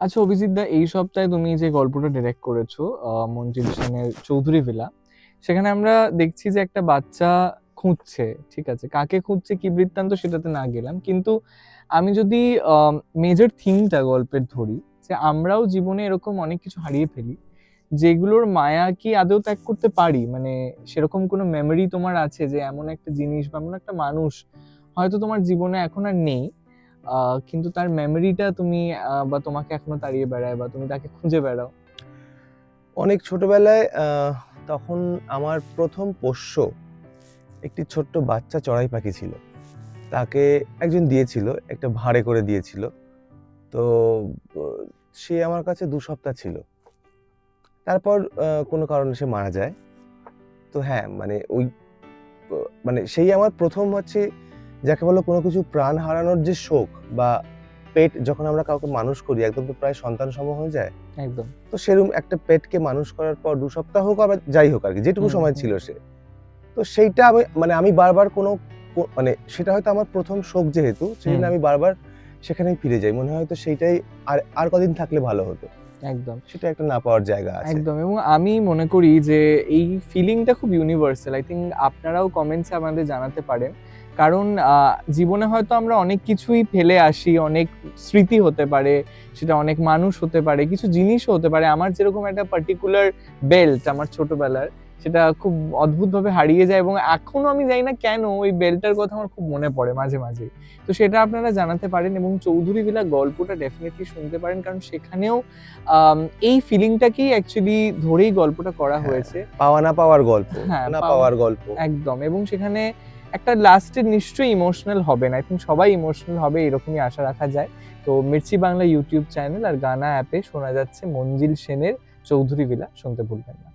আচ্ছা অভিজিৎ দা, এই সপ্তাহে তুমি যে গল্পটা ডিরেক্ট করেছো মঞ্জিল সেনের চৌধুরী ভিলা, সেখানে আমরা দেখছি যে একটা বাচ্চা খুঁজছে। ঠিক আছে, কাকে খুঁজছে কি বৃত্তান্ত সেটাতে না গেলাম, কিন্তু আমি যদি মেজর থিমটা গল্পের ধরি, যে আমরাও জীবনে এরকম অনেক কিছু হারিয়ে ফেলি, যেগুলোর মায়া কি আদৌ ত্যাগ করতে পারি? মানে সেরকম কোনো মেমরি তোমার আছে যে এমন একটা জিনিস বা এমন একটা মানুষ হয়তো তোমার জীবনে এখন আর নেই, কিন্তু তার মেমোরিটা তুমি বা তোমাকে এখনো তাড়িয়ে বেড়ায় বা তুমি তাকে খুঁজে বেড়াও? অনেক ছোটবেলায় তখন আমার প্রথম পোষ্য একটি ছোট্ট বাচ্চা চড়াই পাখি ছিল। তাকে একজন দিয়েছিল, একটা ভাঁড়ে করে দিয়েছিল। তো ব সে আমার কাছে ২ সপ্তাহ ছিল। তারপর কোনো কারণে সে মারা যায়। তো হ্যাঁ, মানে ওই প মানে সেই আমার ১ম যাকে বলে কোনো কিছু প্রাণ হারানোর যে শোক বা পেট যখন আমরা কাউকে মানুষ করি একদম তো প্রায় সন্তান সম হয়ে যায়। একদম। তো সেরকম একটা পেটকে মানুষ করার পর ২ সপ্তাহ হোক আবার যাই হোক আরকি, যেটুকু হুম, সময় হুম। ছিল সে। তো সেইটা আমি বারবার মানে সেটা হয়তো আমার ১ম শোক যেহেতু, হুম, সেজন্য আমি বারবার সেখানেই ফিরে যাই। মনে হয় হয়তো সেইটাই আর কদিন থাকলে ভালো হতো। একদম। সেটা একটা না পাওয়ার জায়গা আছে। একদম, এবং আমি মনে করি যে এই ফিলিংটা খুব ইউনিভার্সাল। আই থিংক আপনারাও কমেন্টসে আমাদের জানাতে পারেন। কারণ জীবনে হয়তো আমরা অনেক কিছুই ফেলে আসি, অনেক স্মৃতি হতে পারে, সেটা অনেক মানুষ হতে পারে, কিছু জিনিসও হতে পারে। আমার যেরকম একটা পার্টিকুলার বেল্ট আমার ছোটবেলার, সেটা খুব অদ্ভুতভাবে হারিয়ে যায় এবং এখনো আমি জানি না কেন ওই বেল্টটার কথা আমার খুব মনে পড়ে মাঝে, মাঝে। তো সেটা আপনারা জানাতে পারেন এবং চৌধুরী ভিলা গল্পটা ডেফিনিটলি শুনতে পারেন, কারণ সেখানেও আম এই ফিলিংটাকেই অ্যাকচুয়ালি ধরেই গল্পটা করা হ্যাঁ, হয়েছে। পাওয়া না পাওয়ার গল্প, হ্যাঁ, না পাওয়ার গল্প। একদম, এবং সেখানে একটা লাস্টে নিশ্চয়ই ইমোশনাল হবেন। আই থিংক সবাই ইমোশনাল হবে এরকমই আশা রাখা যায়। তো মির্চি বাংলা ইউটিউব চ্যানেল আর গানা অ্যাপে শোনা যাচ্ছে মঞ্জিল সেনের চৌধুরী ভিলা, শুনতে ভুলবেন না।